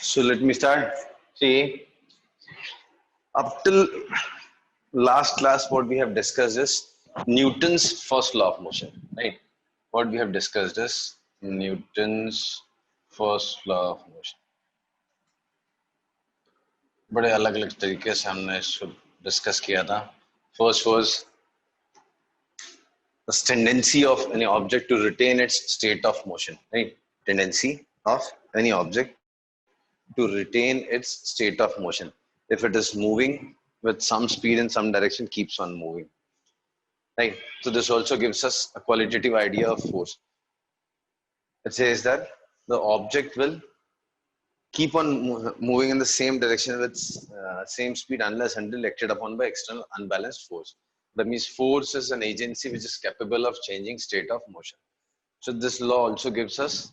So let me start. See, up till last class, what we have discussed is Newton's first law of motion, right? What we have discussed is Newton's first law of motion. बड़े अलग अलग तरीके से हमने इसको discuss किया था. First was the tendency of any object to retain its state of motion, right? Tendency of any object to retain its state of motion. If it is moving with some speed in some direction, keeps on moving, right? So this also gives us a qualitative idea of force. It says that the object will keep on moving in the same direction with same speed unless until acted upon by external unbalanced force. That means force is an agency which is capable of changing state of motion. So this law also gives us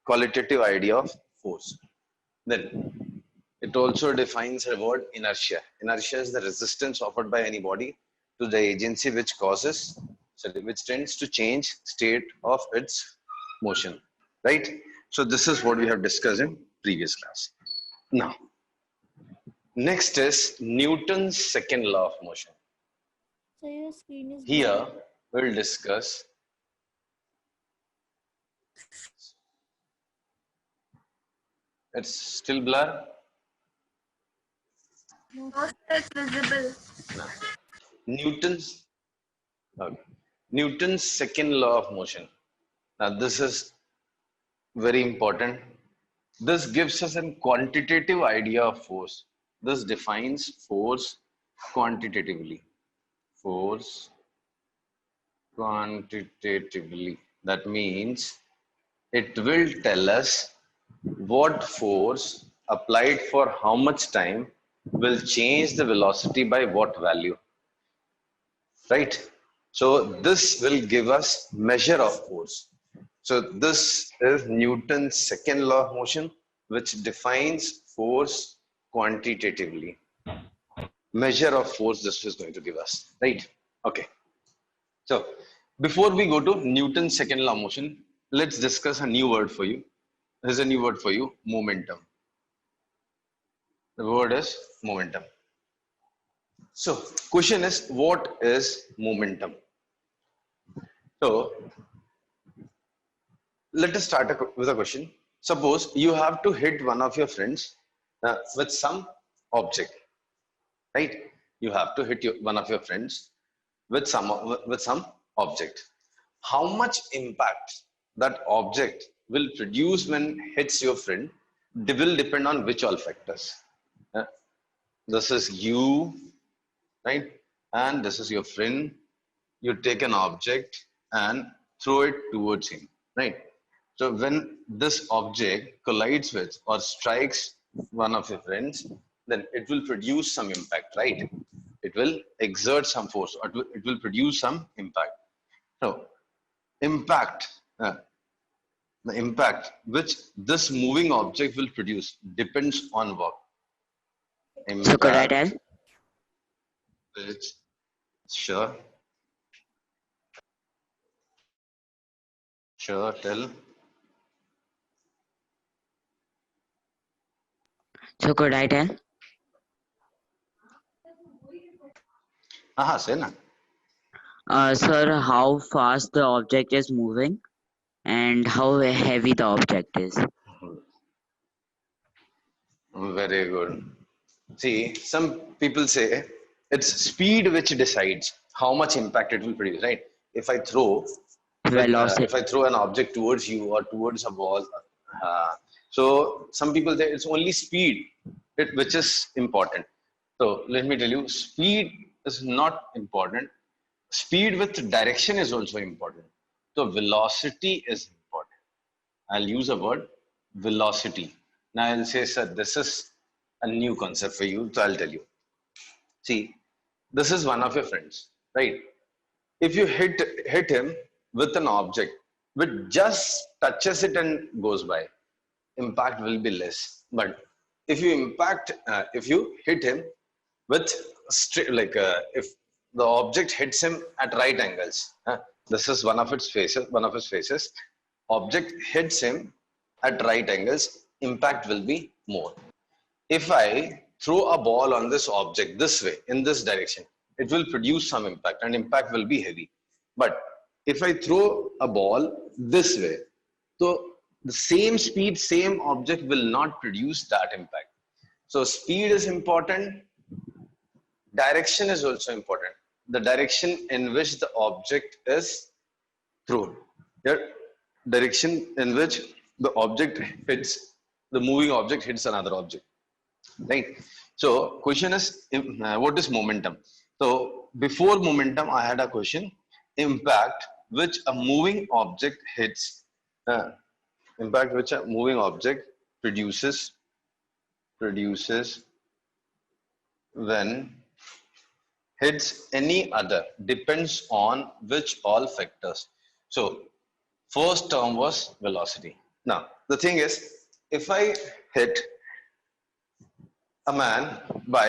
qualitative idea of force. Then it also defines a word inertia. Inertia is the resistance offered by any body to the agency which tends to change state of its motion, right? So this is what we have discussed in previous class. Now, next is Newton's second law of motion. So your screen is Here we'll discuss it's still blur. not visible. No. Newton's second law of motion. Now this is very important. This gives us a quantitative idea of force. This defines force quantitatively. Force quantitatively. That means it will tell us what force applied for how much time will change the velocity by what value, right? So this will give us measure of force. So this is Newton's second law of motion, which defines force quantitatively. Measure of force this is going to give us, right? Okay. So before we go to Newton's second law of motion, let's discuss a new word for you. Here's a new word for you, momentum. The word is momentum. So question is, what is momentum? So let us start with a question. Suppose you have to hit one of your friends with some object, right? You have to hit one of your friends with some object. How much impact that object will produce when hits your friend will depend on which all factors. This is you, right? And this is your friend. You take an object and throw it towards him, right? So when this object collides with or strikes one of your friends, then it will produce some impact, right? It will exert some force, or it will produce some impact. So impact, the impact which this moving object will produce depends on what? Impact, so could I tell? Which, sure, tell. So could I tell? Say na. Sir, how fast the object is moving and how heavy the object is. Very good. See, some people say it's speed which decides how much impact it will produce, right? If I throw an object towards you or towards a wall, so some people say it's only speed which is important. So let me tell you, speed is not important. Speed with direction is also important. So velocity is important. I'll use a word, velocity. Now I'll say, sir, this is a new concept for you, so I'll tell you. See, this is one of your friends, right? If you hit him with an object which just touches it and goes by, impact will be less. But if you hit him with if the object hits him at right angles, this is one of his faces. Object hits him at right angles. impact will be more. If I throw a ball on this object this way, in this direction, it will produce some impact and impact will be heavy. But if I throw a ball this way, so the same speed, same object will not produce that impact. So speed is important. Direction is also important. The direction in which the object is thrown. Yeah, direction in which the object hits, the moving object hits another object. Right. So question is, what is momentum? So before momentum, I had a question: impact which a moving object hits, impact which a moving object produces when hits any other depends on which all factors. So first term was velocity. Now the thing is, if I hit a man by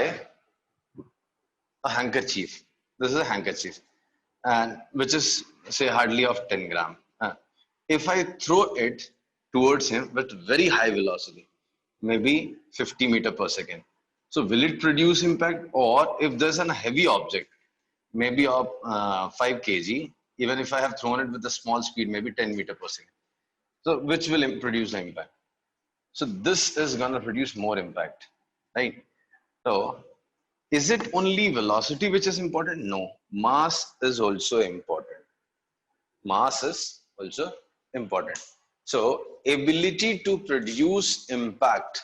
a handkerchief, this is a handkerchief, and which is say hardly of 10 gram. If I throw it towards him with very high velocity, maybe 50 meter per second, so will it produce impact? Or if there's a heavy object, maybe of 5 kg, even if I have thrown it with a small speed, maybe 10 meter per second, so which will produce the impact? So this is going to produce more impact, right? So is it only velocity which is important? No, mass is also important. Mass is also important. So ability to produce impact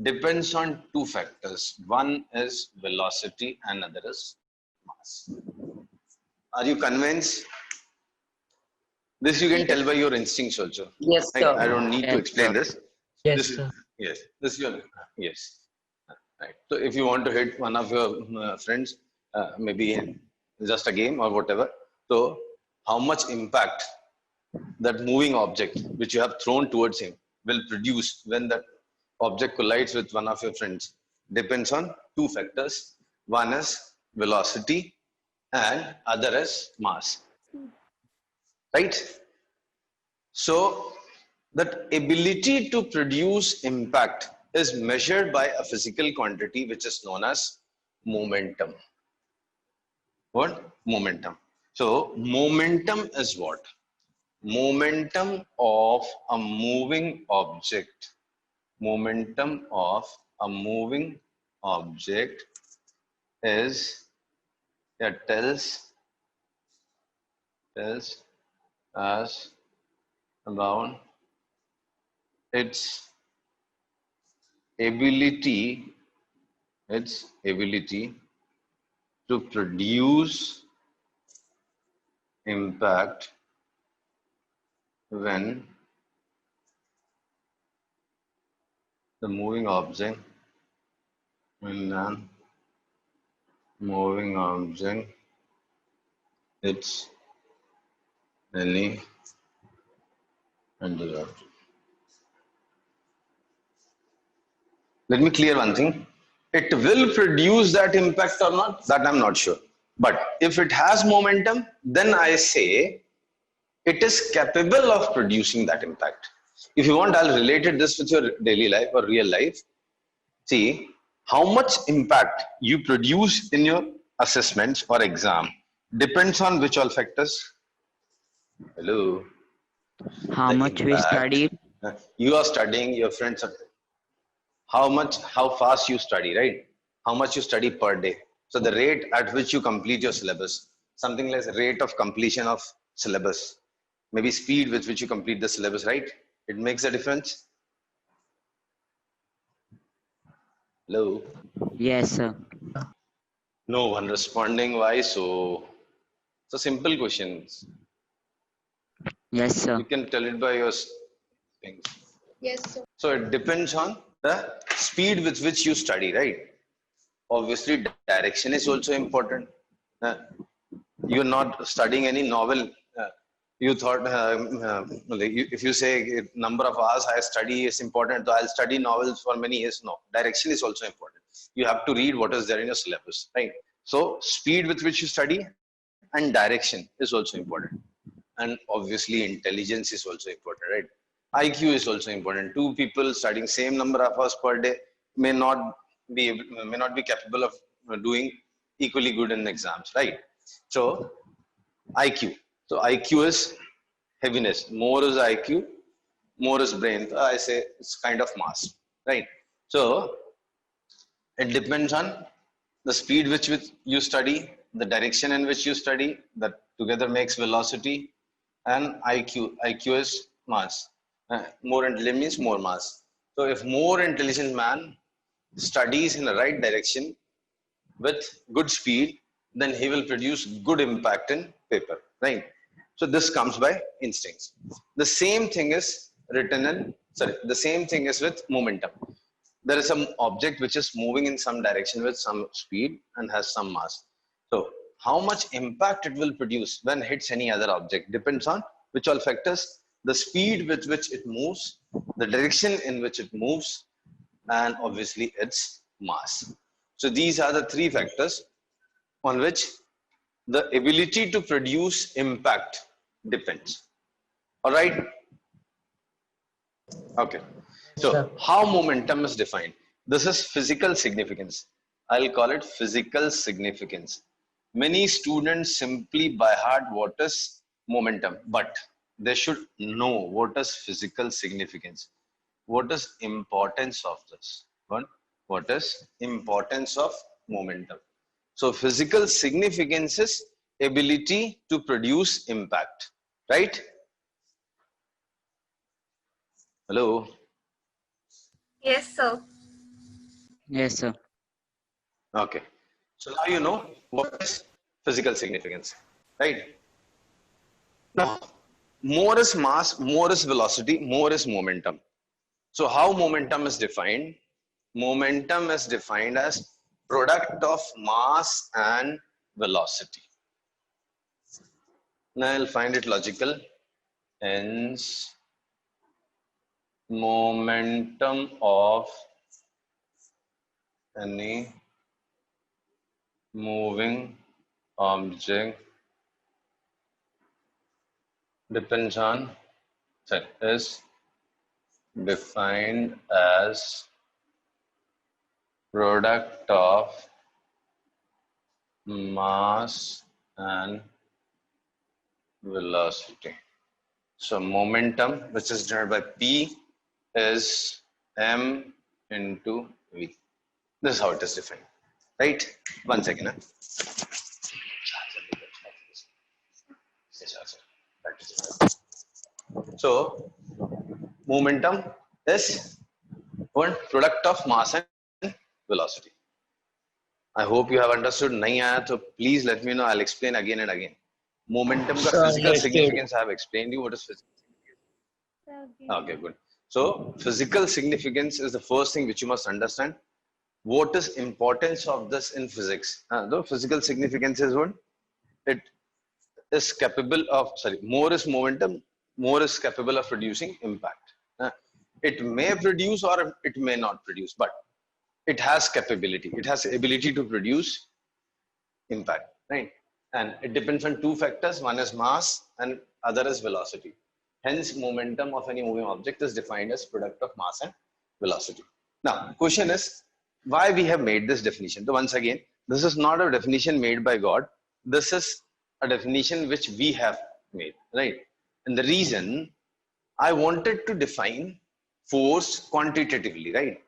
depends on two factors. One is velocity and other is mass. Are you convinced? This you can tell by your instincts also. Yes, Right? sir. I don't need to Yes, explain sir. this. Yes, This is, sir. yes, this is your, yes. Right. So if you want to hit one of your friends, maybe in just a game or whatever, so how much impact that moving object which you have thrown towards him will produce when that object collides with one of your friends depends on two factors. One is velocity and other is mass. Right? So that ability to produce impact is measured by a physical quantity which is known as momentum. What? Momentum. So momentum is what? Momentum of a moving object. Momentum of a moving object is, it tells us about its ability to produce impact when the moving object hits any other object. Let me clear one thing. It will produce that impact or not, that I'm not sure. But if it has momentum, then I say it is capable of producing that impact. If you want, I'll relate this with your daily life or real life. See, how much impact you produce in your assessments or exam depends on which all factors? Hello. How The much we impact. studied? You are studying, your friends are. How fast you study, right? How much you study per day. So the rate at which you complete your syllabus, something like rate of completion of syllabus, maybe speed with which you complete the syllabus, right? It makes a difference. Hello? Yes, sir. No one responding. Why so? It's a simple question. Yes, sir. You can tell it by your things. Yes, sir. So it depends on the speed with which you study, right? Obviously, direction is also important. You're not studying any novel. You thought, if you say number of hours I study is important, so I'll study novels for many years. No, direction is also important. You have to read what is there in your syllabus, right? So speed with which you study and direction is also important. And obviously intelligence is also important, right? IQ is also important. Two people studying same number of hours per day may not be capable of doing equally good in exams, right? So IQ. So IQ is heaviness. More is IQ, more is brain. I say it's kind of mass, right? So it depends on the speed which you study, the direction in which you study, that together makes velocity, and IQ. IQ is mass. More intelligent means more mass. So if more intelligent man studies in the right direction with good speed, then he will produce good impact in paper, right? So this comes by instincts. The same thing is the same thing is with momentum. There is some object which is moving in some direction with some speed and has some mass. So how much impact it will produce when it hits any other object depends on which all factors: the speed with which it moves, the direction in which it moves, and obviously its mass. So these are the three factors on which the ability to produce impact depends. All right. Okay. So how momentum is defined? This is physical significance. I'll call it physical significance. Many students simply by heart what is momentum, but they should know what is physical significance. What is importance of this? What is importance of momentum? So physical significance is ability to produce impact, right? Hello. Yes, sir. Yes, sir. Okay. So now you know what is physical significance, right? Now, more is mass, more is velocity, more is momentum. So how momentum is defined? Momentum is defined as product of mass and velocity. Now I'll find it logical. Hence, momentum of any moving object depends on, is defined as product of mass and velocity. So momentum, which is denoted by P, is M into V. This is how it is defined, right? 1 second. So momentum is one product of mass and velocity. I hope you have understood. नहीं आया तो please let me know. I'll explain again and again. Momentum का physical significance I have explained you what is physical. Okay, good. So physical significance is the first thing which you must understand. What is importance of this in physics? The physical significance is what? It is capable of, more is momentum, more is capable of producing impact. It may produce or it may not produce, but it has capability. It has ability to produce impact, right? And it depends on two factors. One is mass and other is velocity. Hence, momentum of any moving object is defined as product of mass and velocity. Now, question is, why we have made this definition? So once again, this is not a definition made by God. This is a definition which we have made, right? And the reason I wanted to define force quantitatively, right?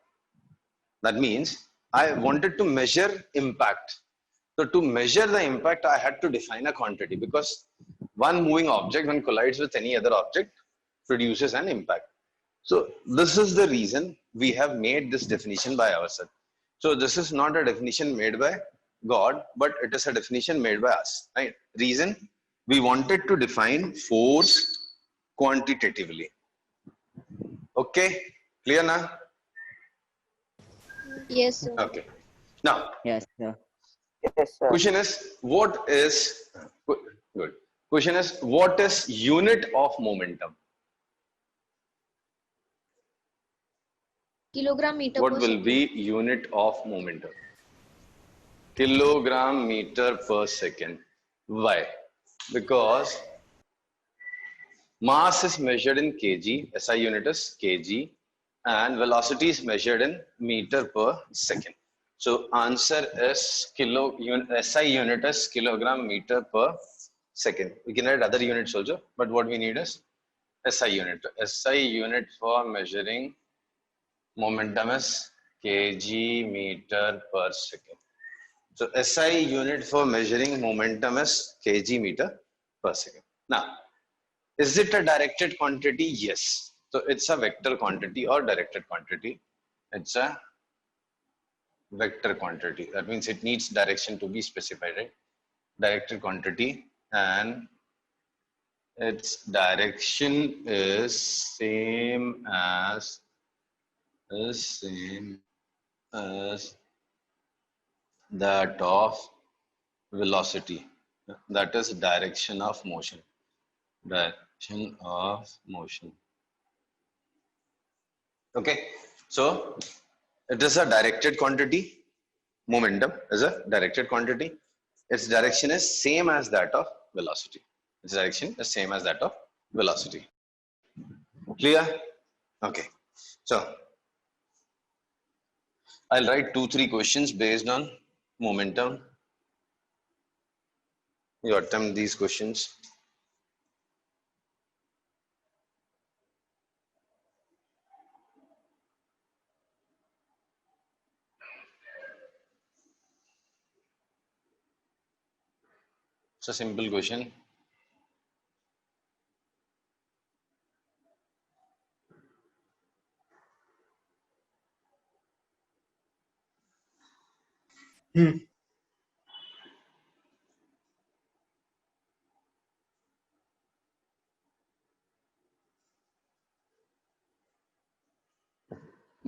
That means I wanted to measure impact. So to measure the impact, I had to define a quantity because one moving object, when collides with any other object, produces an impact. So this is the reason we have made this definition by ourselves. So this is not a definition made by God, but it is a definition made by us, right? Reason, we wanted to define force quantitatively. Okay, clear now? Yes, sir. Okay. Now, Yes, sir. Yes, sir. question is, what is, good. Question is, what is unit of momentum? Kilogram meter What per will second. be unit of momentum? Kilogram meter per second. Why? Because Mass is measured in kg, SI unit is kg, and velocity is measured in meter per second. So answer is SI unit is kilogram meter per second. We can add other units also, but what we need is SI unit. SI unit for measuring momentum is kg meter per second. So SI unit for measuring momentum is kg meter per second. Now, is it a directed quantity? Yes. So it's a vector quantity or directed quantity. It's a vector quantity. That means it needs direction to be specified, right? Directed quantity, and its direction is same as that of velocity. That is direction of motion. Direction of motion. Okay, so it is a directed quantity. Momentum is a directed quantity. Its direction is same as that of velocity. Its direction is same as that of velocity. Clear? Okay. So I'll write 2-3 questions based on momentum. You attempt these questions. It's a simple question.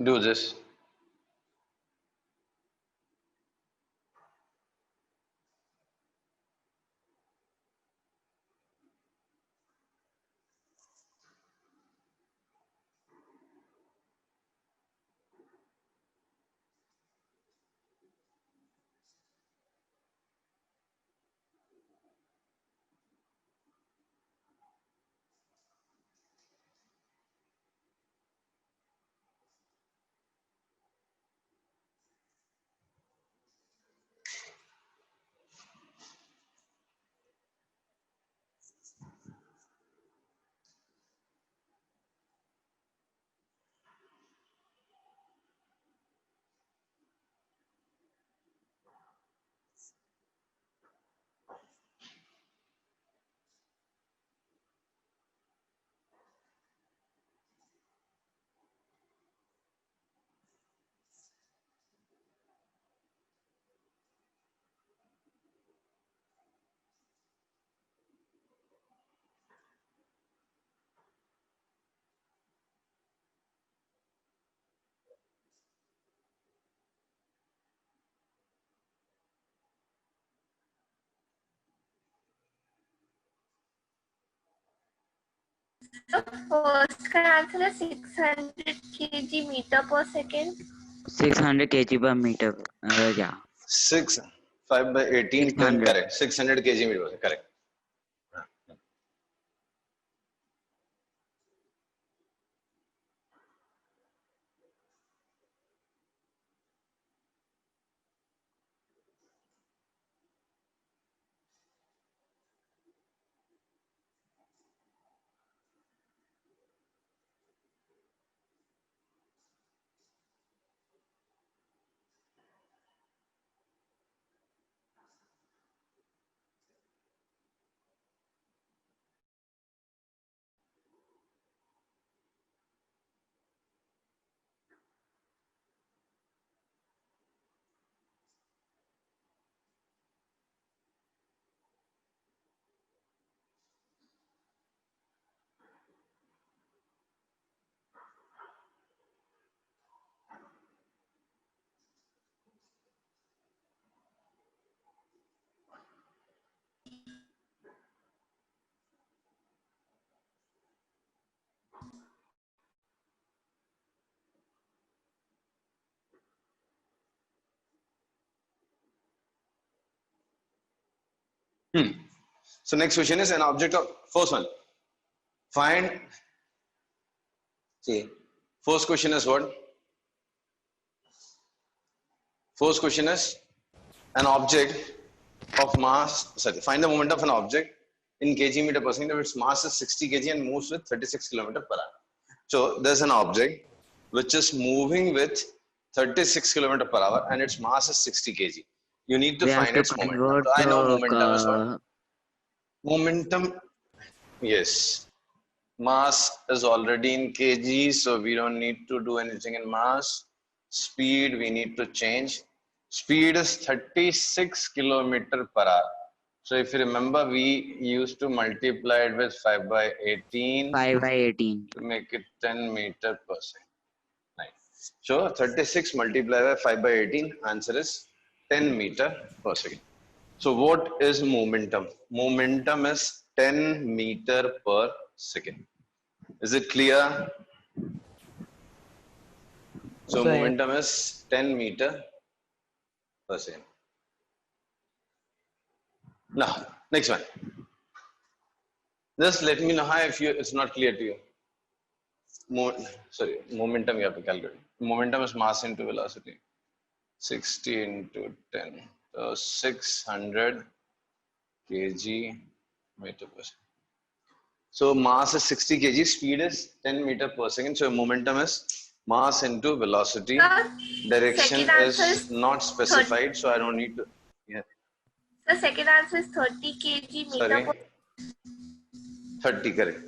Do this. The first answer is 600 kg meter per second. 600 kg per meter. Yeah. 6, 5 by 18, 10, 600. correct. 600 kg meter, correct. So next question is an object of first one. Find, see, first question is what? First question is an object of mass, sorry, find the moment of an object in kg meter per second if its mass is 60 kg and moves with 36 km per hour. So there's an object which is moving with 36 km per hour and its mass is 60 kg. You need to We have find to its momentum. convert So I know the momentum is what? Momentum, yes. Mass is already in kg, so we don't need to do anything in mass. Speed, we need to change. Speed is 36 km per hour. So if you remember, we used to multiply it with 5 by 18 5 by 18. to make it 10 meter per second. Nice. So 36 multiplied by 5 by 18, answer is 10 meter per second. So what is momentum? Momentum is 10 meter per second. Is it clear? So Sir. momentum is 10 meter per second. Now, next one. Just let me know how if it's not clear to you. Momentum you have to calculate. Momentum is mass into velocity. 60 into 10. So 600 kg meter per second. So mass is 60 kg, speed is 10 meter per second. So momentum is mass into velocity. Direction Second answer is is not specified, so I don't need to. Yeah. The second answer is 30 kg meter Sorry. per 30, correct.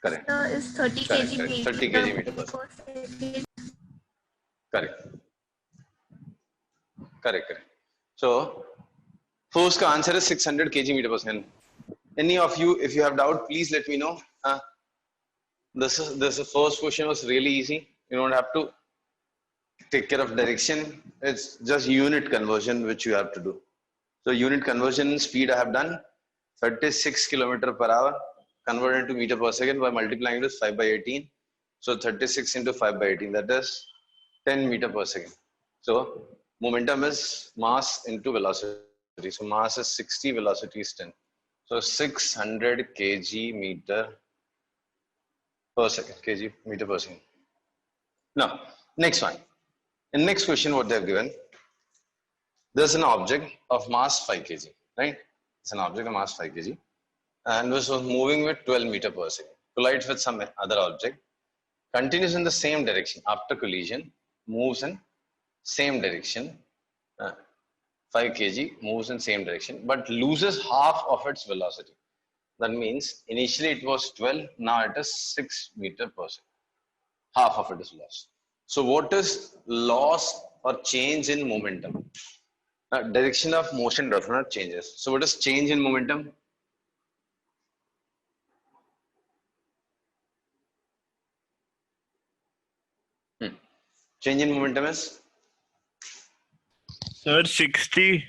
Correct. second is 30 Correct, kg correct. 30 kg meter per second. Correct. Correct. So, first ka answer is 600 kg meter per second. Any of you, if you have doubt, please let me know. This first question was really easy. You don't have to take care of direction. It's just unit conversion which you have to do. So unit conversion speed I have done 36 km per hour converted to meter per second by multiplying it with 5 by 18. So 36 into 5 by 18, that is 10 meter per second. So momentum is mass into velocity. So mass is 60, velocity is 10. So 600 kg meter per second, kg meter per second. Now, next one. In next question, what they have given, there's an object of mass 5 kg, right? It's an object of mass 5 kg and this was moving with 12 meter per second. Collides with some other object, continues in the same direction after collision, moves in same direction, 5 kg moves in same direction, but loses half of its velocity. That means initially it was 12, now it is 6 meter per second. Half of it is lost. So what is loss or change in momentum? Direction of motion does not changes. So what is change in momentum? Change in momentum is? Sir, 60.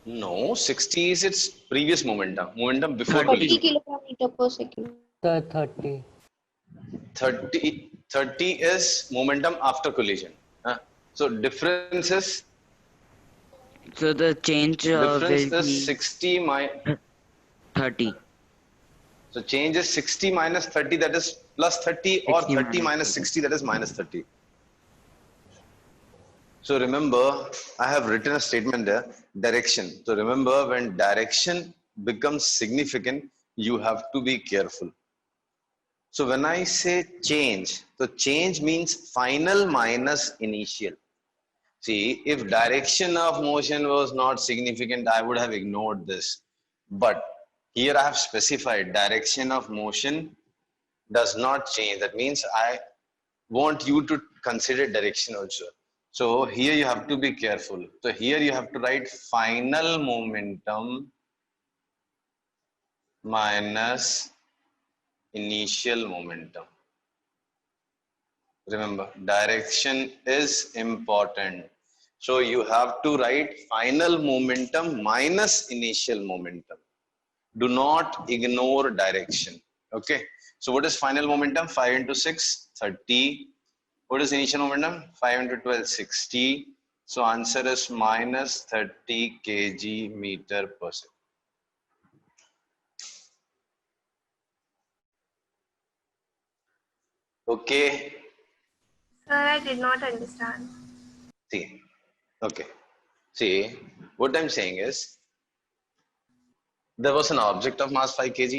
No, 60 is its previous momentum. Momentum before 30 collision. kilometer per second. Sir, 30. 30 is momentum after collision. So difference is? So the change will Difference be is 60 minus 30. So change is 60 minus 30, that is plus 30, or 60 30 minus 60, that is minus 30. So remember, I have written a statement there, direction. So remember, when direction becomes significant, you have to be careful. So when I say change, so change means final minus initial. See, if direction of motion was not significant, I would have ignored this. But here I have specified direction of motion does not change. That means I want you to consider direction also. So here you have to be careful. So here you have to write final momentum minus initial momentum. Remember, direction is important. So you have to write final momentum minus initial momentum. Do not ignore direction. Okay. So what is final momentum? 5 into 6, 30. What is initial momentum? 5 into 12, 60. So answer is minus 30 kg meter per second. Okay. Sir, I did not understand. See. Okay. See, what I'm saying is there was an object of mass 5 kg.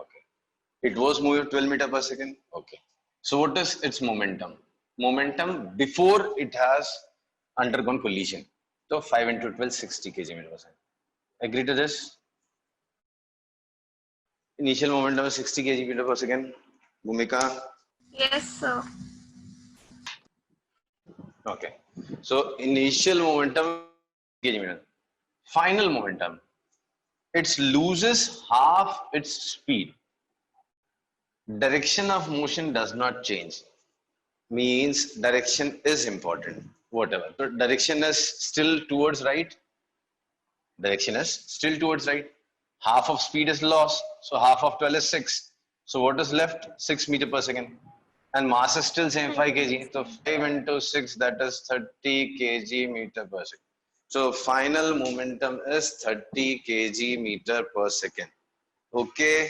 Okay. It was moving 12 meter per second. Okay. So what is its momentum? Momentum before it has undergone collision. So 5 into 12, 60 kg meter per second. Agree to this? Initial momentum is 60 kg meter per second. Bhumika? Yes, sir. Okay. So initial momentum kg meter. Final momentum. It loses half its speed. Direction of motion does not change. Means direction is important. Whatever. So direction is still towards right. Direction is still towards right. Half of speed is lost. So half of 12 is 6. So what is left? 6 meter per second. And mass is still same 5 kg. So 5 into 6, that is 30 kg meter per second. So final momentum is 30 kg meter per second. Okay.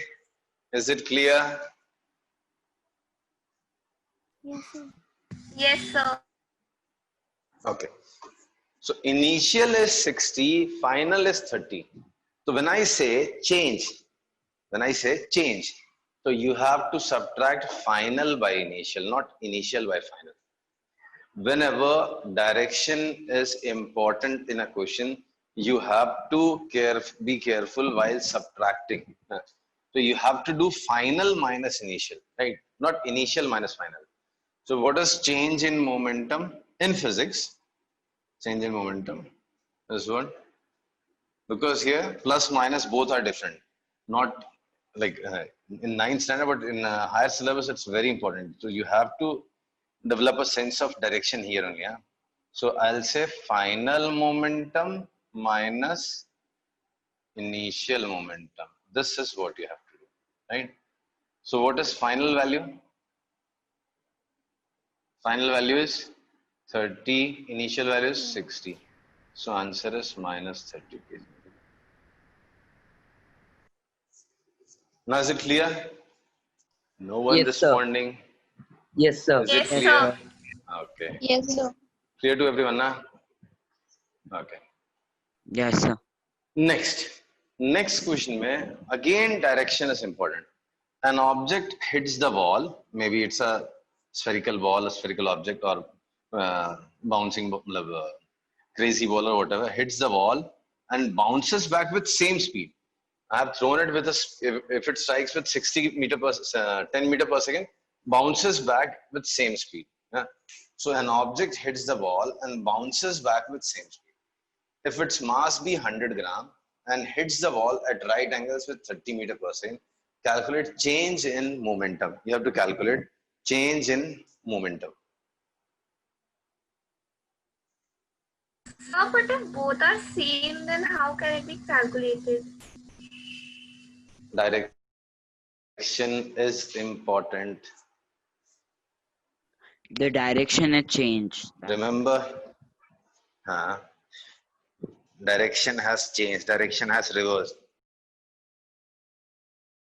Is it clear? Yes, sir. Okay. So initial is 60, final is 30. So when I say change, so you have to subtract final by initial, not initial by final. Whenever direction is important in a question, you have to be careful while subtracting. So you have to do final minus initial, right? Not initial minus final. So what is change in momentum in physics? Change in momentum is what? Because here plus minus both are different. Not like in 9th standard, but in higher syllabus, it's very important. So you have to develop a sense of direction here only. Yeah? So I'll say final momentum minus initial momentum. This is what you have to do, right? So what is final value? Final value is 30, initial value is 60. So answer is minus 30 kg. Now is it clear? No one Yes, sir. responding. Yes, sir. Is it Yes, Yes, clear? sir. Okay. Yes, sir. Clear to everyone, na? Okay. yes, sir. Next question में again direction is important. An object hits the wall. Maybe it's a spherical ball, a spherical object, or bouncing crazy ball or whatever. Hits the wall and bounces back with same speed. I have thrown it with if it strikes with 60 meter per 10 meter per second, bounces back with same speed. Yeah? So an object hits the wall and bounces back with same speed. If its mass be 100 gram and hits the wall at right angles with 30 meter per second, calculate change in momentum. You have to calculate change in momentum. Sir, but if both are same, then how can it be calculated? Direction is important. The direction is changed. Remember, direction has changed. Direction has reversed.